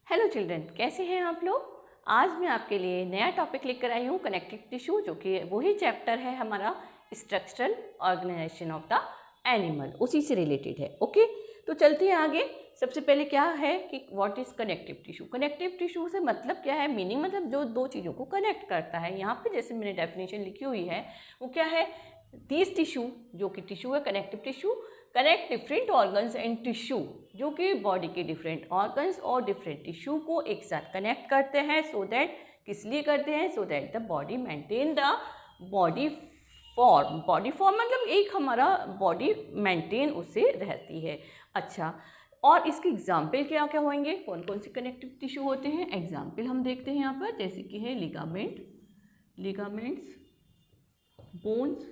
Hello children, कैसे हैं आप लोग। आज मैं आपके लिए नया टॉपिक लेकर आई हूँ कनेक्टिव टिश्यू, जो कि वही चैप्टर है हमारा structural organisation of the animal, उसी से रिलेटेड है। ओके, तो चलते हैं आगे। सबसे पहले क्या है कि what is connective tissue. Connective tissue से मतलब क्या है, मीनिंग मतलब जो दो चीज़ों को कनेक्ट करता है। यहाँ पे जैसे मैंने डेफिनेशन लिखी हुई है वो क्या है, दिस टिश्यू जो कि टिश्यू है, connective tissue connect different organs and tissue, जो कि बॉडी के डिफरेंट ऑर्गन्स और डिफरेंट टिश्यू को एक साथ कनेक्ट करते हैं। सो दैट किस लिए करते हैं, so that the body maintain the body form. Body form मतलब एक हमारा बॉडी मेंटेन उससे रहती है। अच्छा, और इसके एग्जाम्पल क्या क्या होंगे, कौन कौन से कनेक्टिव टिश्यू होते हैं, एग्जाम्पल हम देखते हैं यहाँ पर। जैसे कि है लिगामेंट्स, बोन्स,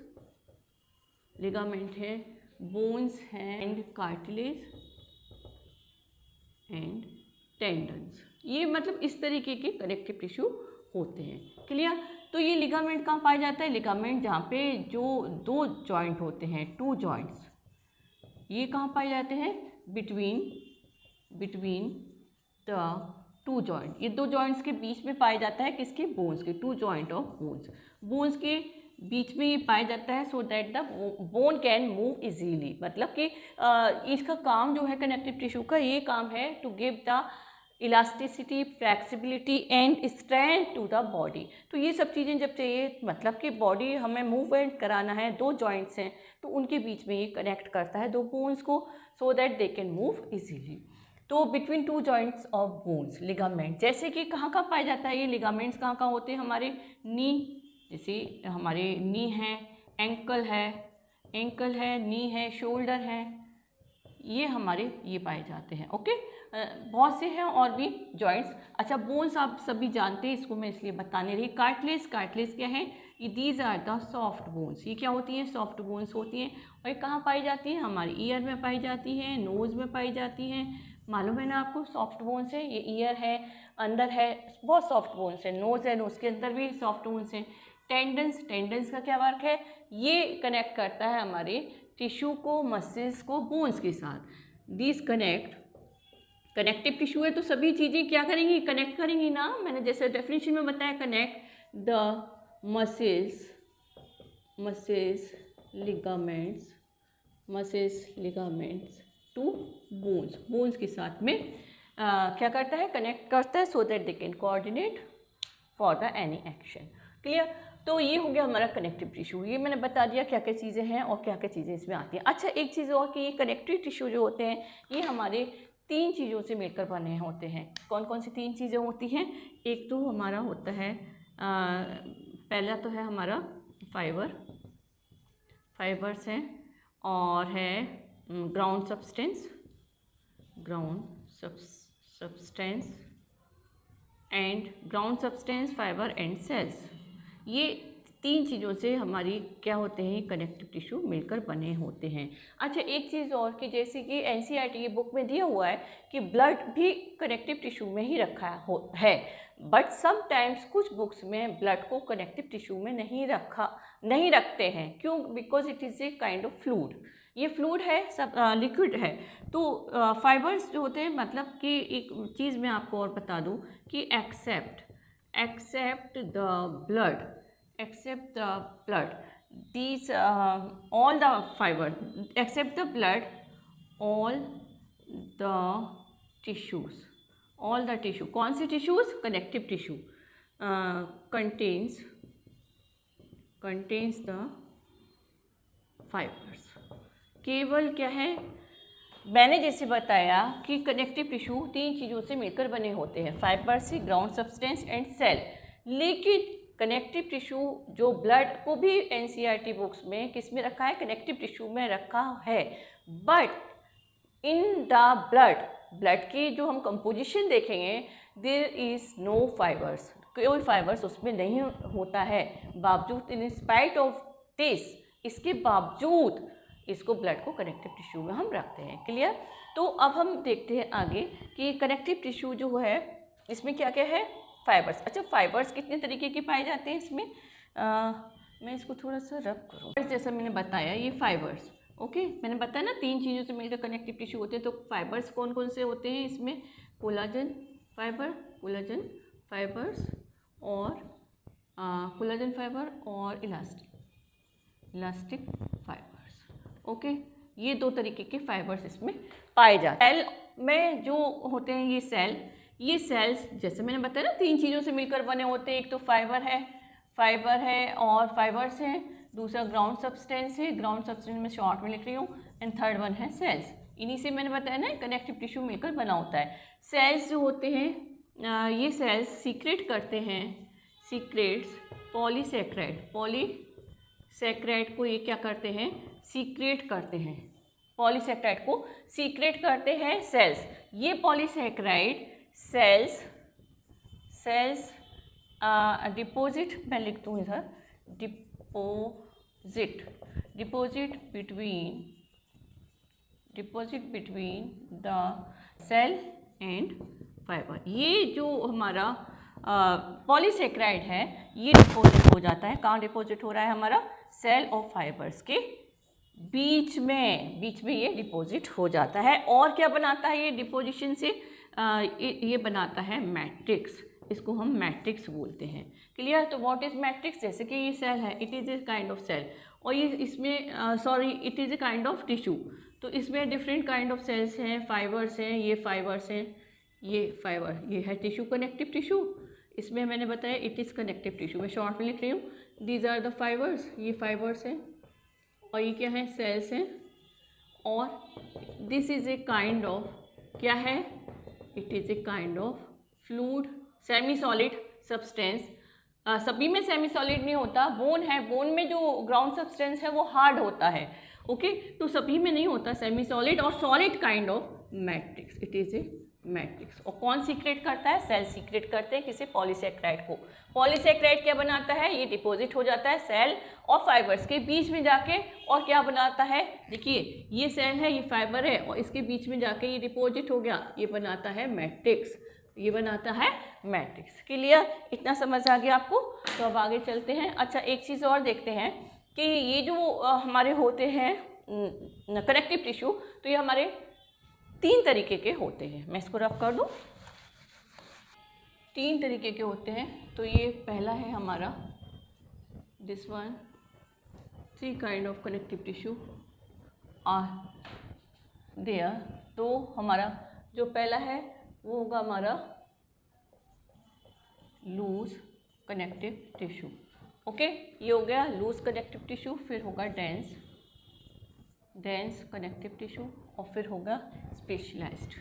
लिगामेंट है, बोन्स हैं, एंड कार्टिलेज एंड टेंडन्स। ये मतलब इस तरीके के कनेक्टिव टिश्यू होते हैं। क्लियर। तो ये लिगामेंट कहाँ पाया जाता है, लिगामेंट जहाँ पे जो दो जॉइंट होते हैं, टू जॉइंट्स, ये कहाँ पाए जाते हैं, बिटवीन द टू जॉइंट। ये दो जॉइंट्स के बीच में पाया जाता है, किसके, बोन्स के, टू जॉइंट ऑफ बोन्स के बीच में ये पाया जाता है। So that the bone can move easily. मतलब कि इसका काम जो है कनेक्टिव टिश्यू का, ये काम है to give the elasticity, flexibility and strength to the body. तो ये सब चीज़ें जब चाहिए, मतलब कि बॉडी हमें मूवमेंट कराना है, दो जॉइंट्स हैं तो उनके बीच में ये कनेक्ट करता है दो बोन्स को, so that they can move easily. तो between two joints of bones, ligament, जैसे कि कहाँ कहाँ पाया जाता है ये लिगामेंट्स, कहाँ कहाँ होते हैं, हमारे नी, जैसे हमारे नी है, एंकल है, नी है, शोल्डर है, ये हमारे ये पाए जाते हैं। ओके, बहुत से हैं और भी जॉइंट्स। अच्छा, बोन्स आप सभी जानते हैं, इसको मैं इसलिए बताने रही। कार्टिलेज क्या है, ये these are the soft bones. ये क्या होती हैं, सॉफ्ट बोन्स होती हैं। और ये कहाँ पाई जाती हैं, हमारे ईयर में पाई जाती हैं, नोज़ में पाई जाती हैं। मालूम है ना आपको, सॉफ्ट बोन्स है, ये ईयर है, अंदर है, बहुत सॉफ्ट बोन्स है, नोज़ है, नोज़ के अंदर भी सॉफ्ट बोन्स हैं। टेंडन्स का क्या वर्क है, ये कनेक्ट करता है हमारे टिश्यू को, मसल्स को बोन्स के साथ। दिस कनेक्टिव टिश्यू है तो सभी चीज़ें क्या करेंगी, कनेक्ट करेंगी ना। मैंने जैसे डेफिनेशन में बताया, connect the muscles ligaments to bones के साथ में क्या करता है, कनेक्ट करता है, so that they can coordinate for the any action. Clear. तो ये हो गया हमारा कनेक्टिव टिश्यू। ये मैंने बता दिया क्या क्या चीज़ें हैं और क्या क्या चीज़ें इसमें आती हैं। अच्छा, एक चीज़ और कि ये कनेक्टिव टिश्यू जो होते हैं ये हमारे तीन चीज़ों से मिलकर बने होते हैं। कौन कौन सी तीन चीज़ें होती हैं, एक तो हमारा होता है पहला तो है हमारा फाइबर्स हैं, और है ground substance, fibre and cells. ये तीन चीज़ों से हमारी क्या होते हैं, कनेक्टिव टिश्यू मिलकर बने होते हैं। अच्छा, एक चीज़ और कि जैसे कि एनसीईआरटी की बुक में दिया हुआ है कि ब्लड भी कनेक्टिव टिश्यू में ही रखा है, बट समटाइम्स कुछ बुक्स में ब्लड को कनेक्टिव टिश्यू में नहीं रखते हैं। क्यों, because it is a kind of fluid. ये फ्लूइड है, सब लिक्विड है। तो फाइबर्स जो होते हैं, मतलब कि एक चीज़ मैं आपको और बता दूं कि except the blood these all the fiber except the blood, all the tissue कौन सी tissues, connective tissue contains the fibers। केवल क्या है, मैंने जैसे बताया कि कनेक्टिव टिश्यू तीन चीज़ों से मिलकर बने होते हैं, फाइबर से, ग्राउंड सब्सटेंस एंड सेल। लेकिन कनेक्टिव टिश्यू जो ब्लड को भी एनसीईआरटी बुक्स में किस में रखा है, कनेक्टिव टिश्यू में रखा है। बट इन द ब्लड की जो हम कंपोजिशन देखेंगे, देयर इज़ नो फाइबर्स, कोई फाइबर्स उसमें नहीं होता है। बावजूद, इन स्पाइट ऑफ दिस, इसके बावजूद इसको ब्लड को कनेक्टिव टिश्यू में हम रखते हैं। क्लियर। तो अब हम देखते हैं आगे कि कनेक्टिव टिश्यू जो है इसमें क्या क्या है, फाइबर्स। अच्छा, फाइबर्स कितने तरीके के पाए जाते हैं इसमें, मैं इसको थोड़ा सा रब करूँ। जैसा मैंने बताया ये फाइबर्स, ओके, मैंने बताया ना तीन चीज़ों से मिलकर कनेक्टिव टिश्यू होते हैं। तो फाइबर्स कौन कौन से होते हैं इसमें, कोलाजन, फाइबर, कोलेजन फाइबर्स और कोलेजन फाइबर और इलास्टिक फाइबर्स। ओके, ये दो तरीके के फाइबर्स इसमें पाए जाते हैं। सेल में जो होते हैं ये सेल्स जैसे मैंने बताया ना 3 चीज़ों से मिलकर बने होते हैं। एक तो फाइबर है और फाइबर्स हैं, दूसरा ग्राउंड सब्सटेंस है, ग्राउंड सब्सटेंस में शॉर्ट में लिख रही हूँ, एंड थर्ड वन है सेल्स। इन्हीं से मैंने बताया ना कनेक्टिव टिश्यू मिलकर बना होता है। सेल्स जो होते हैं ये सेल्स सीक्रेट करते हैं, सीक्रेट्स पॉलीसेक्राइड को ये क्या करते हैं, सीक्रेट करते हैं, पॉलीसेक्राइड को सीक्रेट करते हैं सेल्स। ये पॉलीसेक्राइड सेल्स डिपोजिट, मैं लिख दूँ इधर, deposit between the cell and fibre. ये जो हमारा पॉलीसेक्राइड है ये डिपोजिट हो जाता है, कहाँ डिपोजिट हो रहा है, हमारा सेल और फाइबर्स के बीच में ये डिपोजिट हो जाता है। और क्या बनाता है ये डिपोजिशन से, ये बनाता है मैट्रिक्स, इसको हम मैट्रिक्स बोलते हैं। क्लियर? तो व्हाट इज मैट्रिक्स? जैसे कि ये सेल है, it is a kind of cell, और ये इसमें it is a kind of tissue. तो इसमें डिफरेंट काइंड ऑफ सेल्स हैं, फाइबर्स हैं, ये फाइबर्स हैं, ये फाइबर, ये है टिश्यू, कनेक्टिव टिश्यू। इसमें मैंने बताया इट इज़ कनेक्टिव टिश्यू, मैं शॉर्ट में लिख रही हूँ, दीज आर द फाइबर्स, ये फाइबर्स हैं, और ये क्या है, सेल्स हैं। और this is a kind of, क्या है, it is a kind of fluid semi solid substance. सभी में सेमी सॉलिड नहीं होता, बोन है, बोन में जो ग्राउंड सब्सटेंस है वो हार्ड होता है। ओके, तो सभी में नहीं होता सेमी सॉलिड और solid kind of matrix, it is A matrix. और कौन सीक्रेट करता है? सेल सीक्रेट करते हैं किसी पॉलीसेक्राइड को। पॉलीसेक्राइड क्या बनाता है? ये डिपॉजिट हो जाता है सेल और फाइबर्स के बीच में जाके, और क्या बनाता है, देखिए ये सेल है, ये फाइबर है, और इसके बीच में जाके ये डिपॉजिट हो गया, ये बनाता है मैट्रिक्स, ये बनाता है मैट्रिक्स। क्लियर? इतना समझ आ गया आपको? तो अब आगे चलते हैं। अच्छा, एक चीज़ और देखते हैं कि ये जो हमारे होते हैं कनेक्टिव टिश्यू, तो ये हमारे 3 तरीके के होते हैं। मैं इसको रफ कर दूँ, 3 तरीके के होते हैं। तो ये पहला है हमारा this one, 3 kind of connective tissue are there. तो हमारा जो पहला है वो होगा हमारा लूज कनेक्टिव टिश्यू। ओके, ये हो गया लूज कनेक्टिव टिश्यू। फिर होगा डेंस कनेक्टिव टिश्यू, और फिर होगा स्पेशलाइज्ड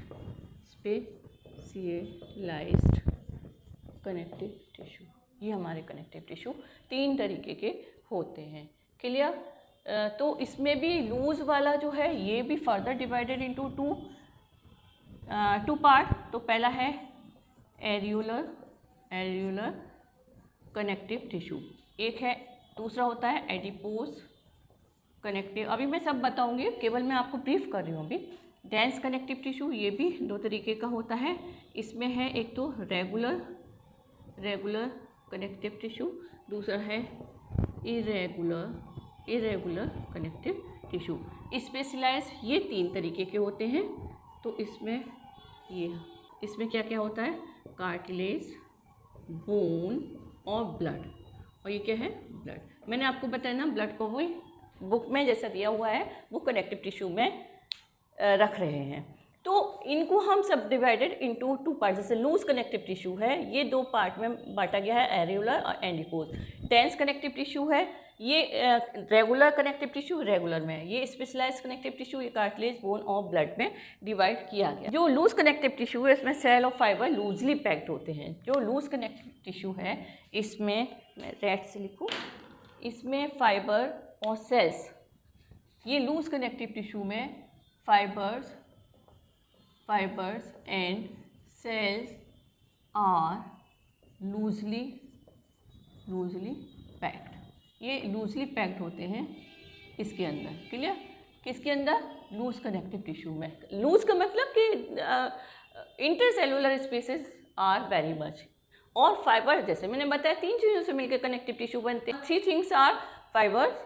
कनेक्टिव टिश्यू। ये हमारे कनेक्टिव टिश्यू 3 तरीके के होते हैं। क्लियर? तो इसमें भी लूज वाला जो है ये भी further divided into two part. तो पहला है एरियुलर कनेक्टिव टिश्यू, एक है, दूसरा होता है एडिपोज कनेक्टिव। अभी मैं सब बताऊंगी, केवल मैं आपको ब्रीफ कर रही हूँ अभी। डेंस कनेक्टिव टिश्यू ये भी 2 तरीके का होता है। इसमें है एक तो रेगुलर कनेक्टिव टिश्यू, दूसरा है इरेगुलर कनेक्टिव टिश्यू। स्पेशलाइज, ये 3 तरीके के होते हैं। तो इसमें क्या क्या होता है, कार्टिलेज, बोन और ब्लड। और ये क्या है, ब्लड। मैंने आपको बताया ना, ब्लड को भी बुक में जैसा दिया हुआ है वो कनेक्टिव टिश्यू में रख रहे हैं। तो इनको हम सब डिवाइडेड इनटू 2 पार्ट। जैसे लूज कनेक्टिव टिश्यू है, ये 2 पार्ट में बांटा गया है, एरियुलर और एडिपोज। डेंस कनेक्टिव टिश्यू है, ये रेगुलर कनेक्टिव टिश्यू रेगुलर में है। ये स्पेशलाइज्ड कनेक्टिव टिश्यू ये कार्टिलेज, बोन और ब्लड में डिवाइड किया गया। जो लूज कनेक्टिव टिश्यू है इसमें सेल और फाइबर लूजली पैक्ड होते हैं। जो लूज कनेक्टिव टिश्यू है इसमें, मैं रेड से लिखूँ, इसमें फाइबर और सेल्स, ये लूज कनेक्टिव टिश्यू में fibres and cells are loosely packed. ये लूजली पैक्ड होते हैं इसके अंदर। क्लियर? किसके अंदर? लूज कनेक्टिव टिश्यू में। लूज का मतलब कि intercellular spaces are very much. और फाइबर, जैसे मैंने बताया 3 चीज़ों से मिलकर कनेक्टिव टिश्यू बनते हैं। 3 things are fibres,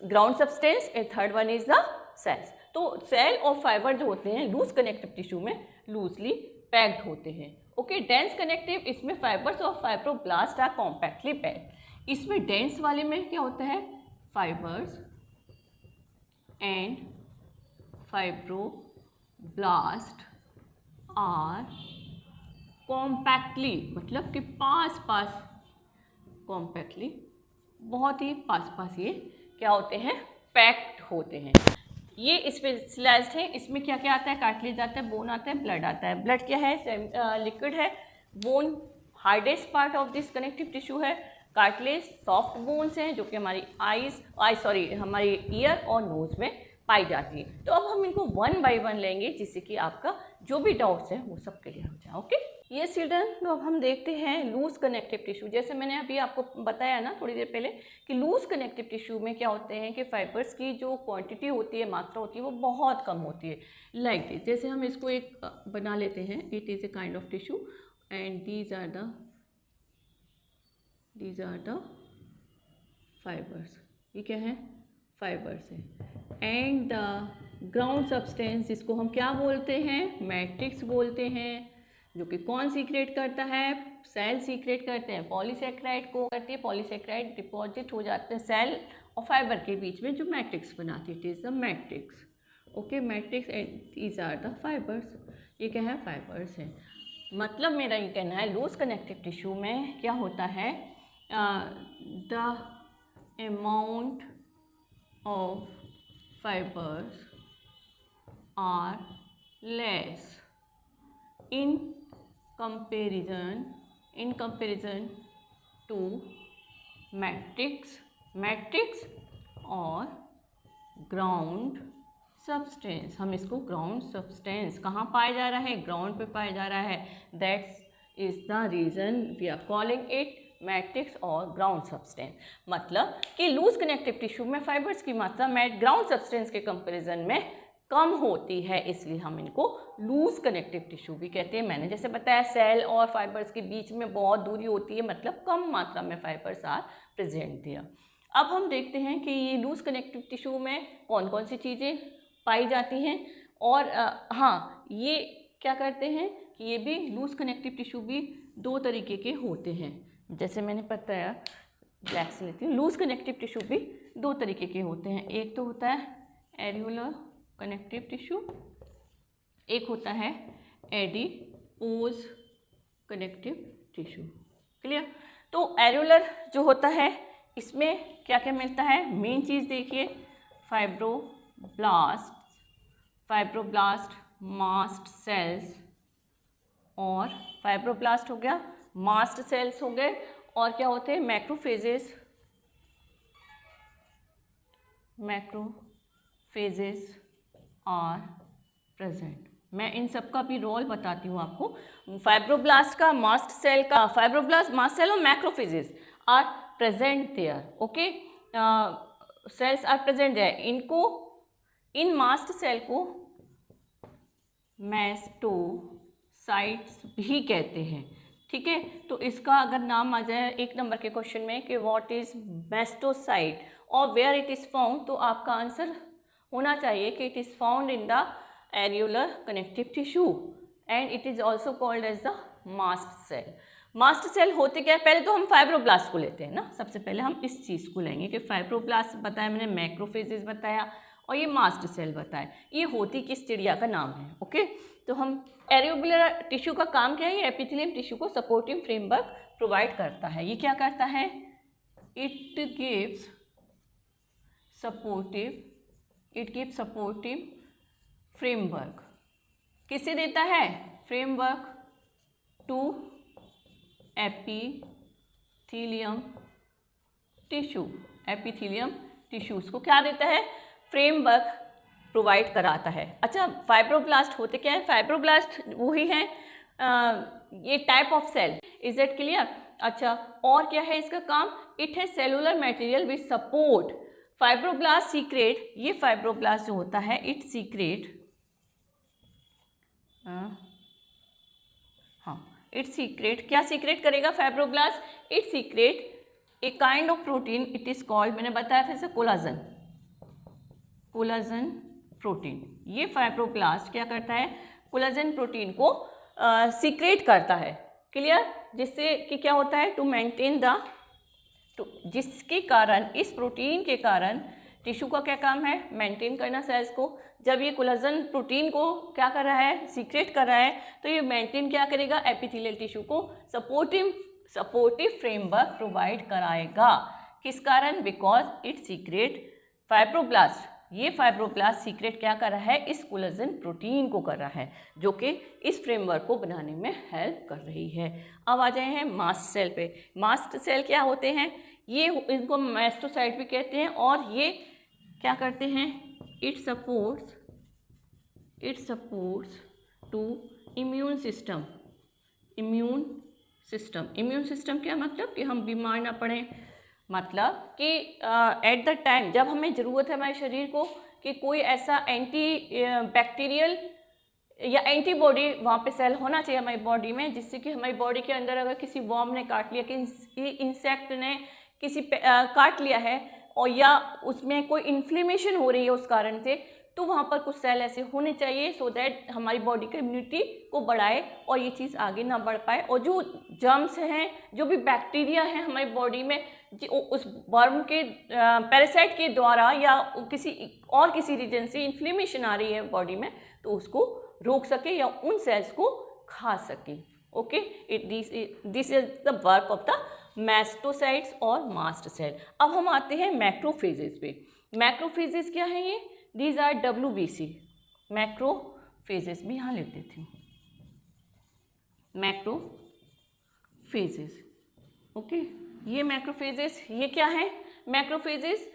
ground substance, and third one is the cells. तो सेल और फाइबर जो होते हैं लूज कनेक्टिव टिश्यू में लूजली पैक्ड होते हैं। ओके, डेंस कनेक्टिव, इसमें fibres of fibroblast are compactly packed. इसमें डेंस वाले में क्या होता है, fibres and fibroblast are compactly, मतलब कि पास पास, कॉम्पैक्टली बहुत ही पास पास ये क्या होते हैं, पैक्ड होते हैं। ये स्पेशलाइज्ड है। इसमें क्या क्या आता है, कार्टिलेज आता है, बोन आता है, ब्लड आता है। ब्लड क्या है, लिक्विड है। Bone hardest part of this connective tissue है। कार्टिलेज सॉफ्ट बोन्स हैं जो कि हमारी हमारी ईयर और नोज में पाई जाती है। तो अब हम इनको 1 बाय 1 लेंगे जिससे कि आपका जो भी डाउट्स है वो सब क्लियर हो जाए। ओके, ये चिल्ड्रन, तो अब हम देखते हैं लूज कनेक्टिव टिश्यू। जैसे मैंने अभी आपको बताया ना थोड़ी देर पहले कि लूज कनेक्टिव टिश्यू में क्या होते हैं कि फाइबर्स की जो क्वांटिटी होती है, मात्रा होती है, वो बहुत कम होती है। लाइक दिस, जैसे हम इसको एक बना लेते हैं, it is a kind of tissue and these are the fibres. ये क्या है, फाइबर्स है। एंड द ग्राउंड सब्सटेंस, जिसको हम क्या बोलते हैं, मैट्रिक्स बोलते हैं, जो कि कौन सीक्रेट करता है, सेल सीक्रेट करते हैं, पॉलीसेक्राइड को करती है। पॉलीसेक्राइड डिपॉजिट हो जाते हैं सेल और फाइबर के बीच में जो मैट्रिक्स बनाती है, it is the matrix. Okay, matrix and these are the fibres. ये क्या है, फाइबर्स है। मतलब मेरा ये कहना है लूज कनेक्टिव टिश्यू में क्या होता है, the amount of fibres are less in comparison to matrix और ground substance। हम इसको ground substance कहाँ पाया जा रहा है, ground पे पाया जा रहा है। That is the reason we are calling it matrix और ग्राउंड सब्सटेंस। मतलब कि लूज कनेक्टिव टिश्यू में फाइबर्स की मात्रा ग्राउंड सब्सटेंस के कंपैरिजन में कम होती है, इसलिए हम इनको लूज कनेक्टिव टिश्यू भी कहते हैं। मैंने जैसे बताया सेल और फाइबर्स के बीच में बहुत दूरी होती है, मतलब कम मात्रा में फाइबर्स आर प्रेजेंट देयर। अब हम देखते हैं कि ये लूज कनेक्टिव टिश्यू में कौन कौन सी चीज़ें पाई जाती हैं। और हाँ, ये क्या करते हैं कि ये भी लूज कनेक्टिव टिश्यू भी 2 तरीके के होते हैं। जैसे मैंने बताया, ब्लैक से लेती हूँ, लूज कनेक्टिव टिश्यू भी 2 तरीके के होते हैं। एक तो होता है एरियोलर कनेक्टिव टिश्यू, एक होता है एडिपोज कनेक्टिव टिश्यू। क्लियर? तो एरियोलर जो होता है इसमें क्या क्या मिलता है, मेन चीज़ देखिए, फाइब्रोब्लास्ट, मास्ट सेल्स, और फाइब्रोब्लास्ट हो गया, मास्ट सेल्स हो गए, और क्या होते हैं, मैक्रोफेजेस आर प्रेजेंट। मैं इन सब का भी रोल बताती हूँ आपको। फाइब्रोब्लास्ट का, मास्ट सेल का, फाइब्रोब्लास्ट, मास्ट सेल और macrophages are present there. Okay, cells are present there. इनको, इन मास्ट सेल को मैस्टोसाइट्स भी कहते हैं। ठीक है, तो इसका अगर नाम आ जाए 1 नंबर के क्वेश्चन में कि व्हाट इज मैस्टोसाइट और वेयर इट इज़ फाउंड, तो आपका आंसर होना चाहिए कि it is found in the areolar connective tissue and it is also called as the mast cell. Mast cell होते क्या है, पहले तो हम फाइब्रोब्लास्ट को लेते हैं ना। सबसे पहले हम इस चीज़ को लेंगे कि फाइब्रोब्लास्ट बताया मैंने, मैक्रोफेजेस बताया और ये मास्ट सेल बताया। ये होती किस चिड़िया का नाम है। ओके, तो हम एरियोलर टिश्यू का काम क्या है, ये एपिथेलियम टिश्यू को सपोर्टिव फ्रेमवर्क प्रोवाइड करता है। ये क्या करता है, इट गिव्स सपोर्टिव फ्रेमवर्क। किसे देता है, फ्रेमवर्क टू एपिथेलियम टिश्यूज को क्या देता है, फ्रेमवर्क प्रोवाइड कराता है। अच्छा, फाइब्रोब्लास्ट होते क्या है, फाइब्रोब्लास्ट वही है, ये type of cell. Is it clear? अच्छा, और क्या है इसका काम, इट है cellular material which support fibroblast secrete. ये फाइब्रोब्लास्ट जो होता है इट सीक्रेट, इट सीक्रेट, क्या सीक्रेट करेगा fibroblast, it secrete a kind of protein, it is called, मैंने बताया था इसे कोलाजन प्रोटीन। ये फाइब्रोब्लास्ट क्या करता है, कोलाजन प्रोटीन को सीक्रेट करता है, क्लियर, जिससे कि क्या होता है, टू मेंटेन द, जिसके कारण, इस प्रोटीन के कारण टिश्यू का क्या काम है, मेंटेन करना सेल्स को। जब ये कोलेजन प्रोटीन को क्या कर रहा है, सीक्रेट कर रहा है, तो ये मेंटेन क्या करेगा, एपिथेलियल टिश्यू को सपोर्टिव फ्रेमवर्क प्रोवाइड कराएगा। किस कारण, बिकॉज इट सीक्रेट फाइब्रोब्लास्ट, ये फाइब्रोब्लास्ट सीक्रेट क्या कर रहा है, इस कोलेजन प्रोटीन को कर रहा है, जो कि इस फ्रेमवर्क को बनाने में हेल्प कर रही है। अब आ जाए हैं मास्ट सेल पे। मास्ट सेल क्या होते हैं, ये इनको मैस्टोसाइट भी कहते हैं, और ये क्या करते हैं, it supports to immune system. Immune system क्या मतलब, कि हम बीमार ना पड़ें, मतलब कि एट द टाइम जब हमें ज़रूरत है हमारे शरीर को कि कोई ऐसा एंटी बैक्टीरियल या एंटीबॉडी वहाँ पे सेल होना चाहिए हमारी बॉडी में, जिससे कि हमारी बॉडी के अंदर अगर किसी वर्म ने काट लिया, किसी इंसेक्ट ने किसी काट लिया है, और या उसमें कोई इन्फ्लेमेशन हो रही है उस कारण से, तो वहाँ पर कुछ सेल ऐसे होने चाहिए सो दैट हमारी बॉडी की इम्यूनिटी को बढ़ाए और ये चीज़ आगे ना बढ़ पाए, और जो जर्म्स हैं, जो भी बैक्टीरिया हैं हमारी बॉडी में, उस वर्म के पैरासाइट के द्वारा या किसी रीजन से इन्फ्लेमेशन आ रही है बॉडी में, तो उसको रोक सके या उन सेल्स को खा सके। Okay, this is the work of the mastocytes और मास्ट सेल। अब हम आते हैं मैक्रोफेजेस पे। मैक्रोफेजेस क्या है, ये दीज आर WBC, मैक्रोफेजेस भी यहाँ लेते थे, मैक्रोफेजेस। ओके, ये मैक्रोफेजेस, ये क्या है, macrophages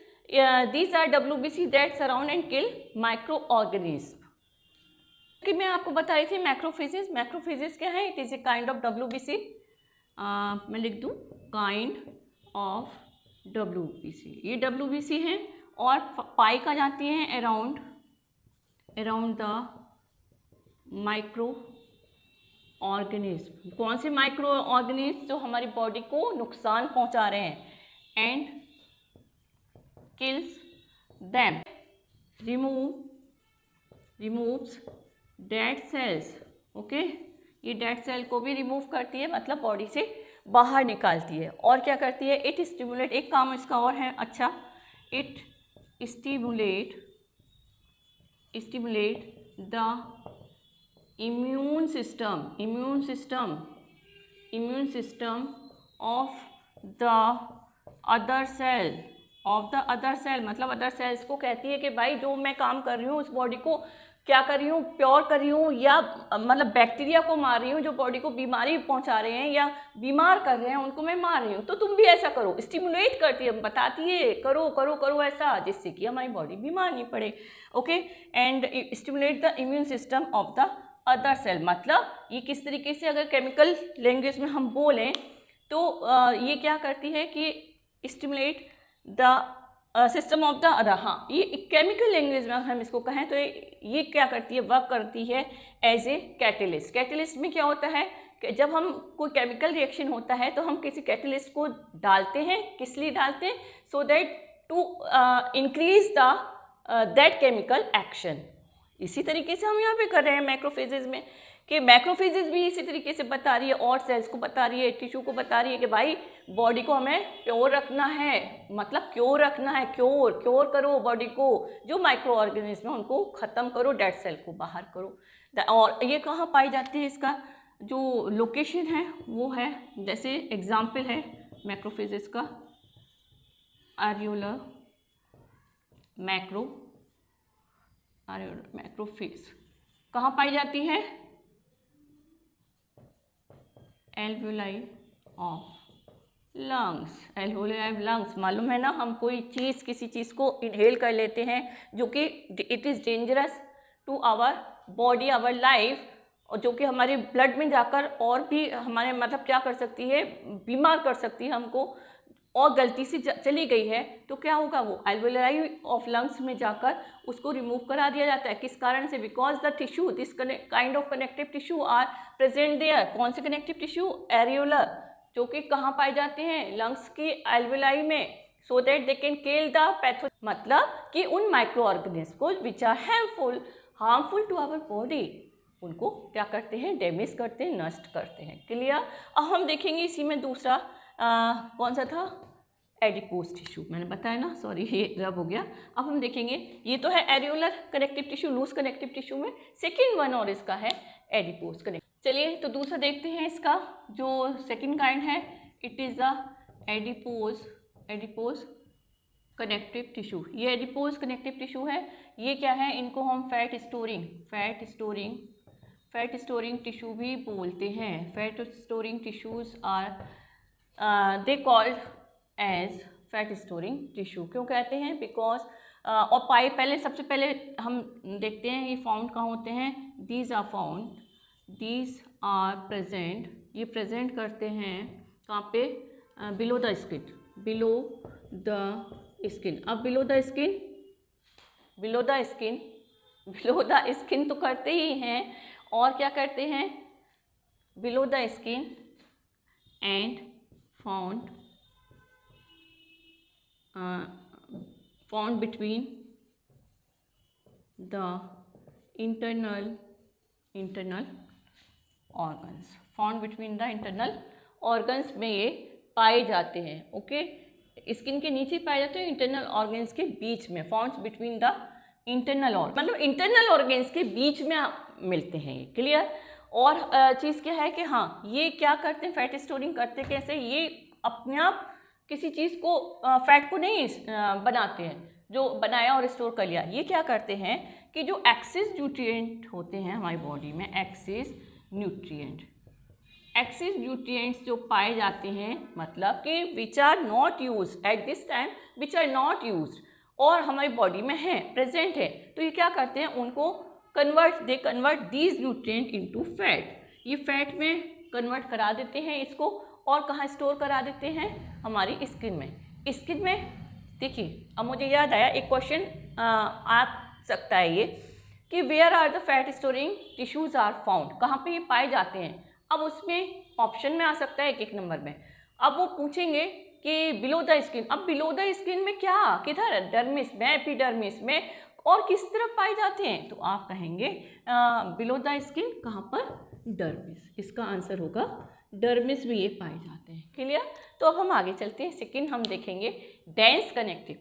these are WBC that surround and kill micro organism. कि मैं आपको बता रही थी मैक्रोफेजेस क्या है, it is a kind of WBC। मैं लिख दूँ, काइंड ऑफ WBC, ये WBC है, और पाई का जाती हैं अराउंड द माइक्रो ऑर्गेनिज्म। कौन से माइक्रो ऑर्गेनिज्म, जो हमारी बॉडी को नुकसान पहुंचा रहे हैं, and kills them, removes dead cells. Okay, ये डेड सेल को भी रिमूव करती है, मतलब बॉडी से बाहर निकालती है। और क्या करती है, इट स्टिमुलेट, एक काम इसका और है अच्छा, it stimulate the immune system of the other cell, मतलब अदर सेल्स को कहती है कि भाई जो मैं काम कर रही हूँ उस बॉडी को क्या कर रही हूँ, प्योर कर रही हूँ, या मतलब बैक्टीरिया को मार रही हूँ जो बॉडी को बीमारी पहुँचा रहे हैं या बीमार कर रहे हैं, उनको मैं मार रही हूँ। तो तुम भी ऐसा करो, स्टिमुलेट करती है, बताती है करो करो करो ऐसा, जिससे कि हमारी बॉडी बीमार नहीं पड़े। Okay, and stimulate the immune system of the other cell, मतलब ये किस तरीके से, अगर केमिकल लैंग्वेज में हम बोलें तो ये क्या करती है कि stimulate the system of the other. हाँ, ये केमिकल लैंग्वेज में हम इसको कहें तो ये क्या करती है, वर्क करती है एज ए कैटेलिस्ट। कैटेलिस्ट में क्या होता है कि जब हम कोई केमिकल रिएक्शन होता है तो हम किसी कैटेलिस्ट को डालते हैं, किस लिए डालते हैं, so that to increase the that chemical action. इसी तरीके से हम यहाँ पे कर रहे हैं मैक्रोफेजेस में, कि मैक्रोफेजेस भी इसी तरीके से बता रही है, और सेल्स को बता रही है, टिश्यू को बता रही है कि भाई बॉडी को हमें प्योर रखना है, मतलब क्योर रखना है, क्योर करो बॉडी को, जो माइक्रो ऑर्गेनिज्म है उनको ख़त्म करो, डेड सेल को बाहर करो। और ये कहाँ पाई जाती है, इसका जो लोकेशन है वो है, जैसे एग्जाम्पल है मैक्रोफेजेस का, एरियोलर मैक्रोफेज कहाँ पाई जाती है, एल्वियोलाई ऑफ लंग्स। मालूम है ना, हम कोई चीज़, किसी चीज़ को इनहेल कर लेते हैं जो कि it is dangerous to our body, our life, और जो कि हमारे ब्लड में जाकर और भी हमारे मतलब क्या कर सकती है, बीमार कर सकती है हमको, और गलती से चली गई है तो क्या होगा, वो एल्वियोलाई ऑफ लंग्स में जाकर उसको रिमूव करा दिया जाता है। किस कारण से, because the tissue, this kind of connective tissue are present there. कौन से कनेक्टिव टिश्यू, एरियोलर, जो कि कहाँ पाए जाते हैं, लंग्स की एल्वियोलाई में, so that they can kill the patho, मतलब कि उन माइक्रो ऑर्गेनिज्म को which are harmful to our body, उनको क्या करते हैं, डैमेज करते हैं, नष्ट करते हैं। क्लियर। अब हम देखेंगे इसी में दूसरा कौन सा था, एडिपोज टिश्यू, मैंने बताया ना, सॉरी ये रब हो गया। अब हम देखेंगे, ये तो है areolar connective tissue, loose connective tissue में सेकेंड वन और इसका है एडिपोज कनेक्टिव। चलिए तो दूसरा देखते हैं इसका जो सेकेंड काइंड है, it is the adipose connective tissue. ये एडिपोज कनेक्टिव टिश्यू है। ये क्या है, इनको हम फैट स्टोरिंग टिश्यू भी बोलते हैं। Fat storing tissues are they called as fat storing tissue. क्यों कहते हैं, बिकॉज और पहले सबसे पहले हम देखते हैं ये फाउंड कहाँ होते हैं, दीज आर प्रेजेंट, ये प्रेजेंट करते हैं कहाँ पे, बिलो द स्किन। अब बिलो द स्किन तो करते ही हैं, और क्या करते हैं, below the skin and found between the internal organs में ये पाए जाते हैं। ओके, स्किन के नीचे पाए जाते हैं, इंटरनल ऑर्गन्स के बीच में, founts between the internal organ, मतलब इंटरनल ऑर्गन्स के बीच में मिलते हैं ये। क्लियर। और चीज़ क्या है कि हाँ, ये क्या करते हैं, फैट स्टोरिंग करते कैसे, ये अपने आप किसी चीज़ को फैट को नहीं बनाते हैं, जो बनाया और स्टोर कर लिया। ये क्या करते हैं कि जो एक्सेस न्यूट्रिएंट होते हैं हमारी बॉडी में, एक्सेस न्यूट्रिएंट्स जो पाए जाते हैं, मतलब कि which are not used at this time, और हमारी बॉडी में है, प्रेजेंट है, तो ये क्या करते हैं, उनको convert these nutrient into fat. ये फैट में कन्वर्ट करा देते हैं इसको, और कहाँ स्टोर करा देते हैं, हमारी स्किन में। देखिए, अब मुझे याद आया, एक क्वेश्चन आ सकता है ये कि where are the fat storing tissues are found, कहाँ पे ये पाए जाते हैं। अब उसमें ऑप्शन में आ सकता है एक नंबर में। अब वो पूछेंगे कि बिलो द स्किन, अब बिलो द स्किन में क्या, किधर, डर्मिस में, एपिडर्मिस में, और किस तरफ पाए जाते हैं, तो आप कहेंगे बिलो द स्किन कहाँ पर, डर्मिस। इसका आंसर होगा डर्मिस में ये पाए जाते हैं। क्लियर। तो अब हम आगे चलते हैं, सेकेंड हम देखेंगे डेंस कनेक्टिव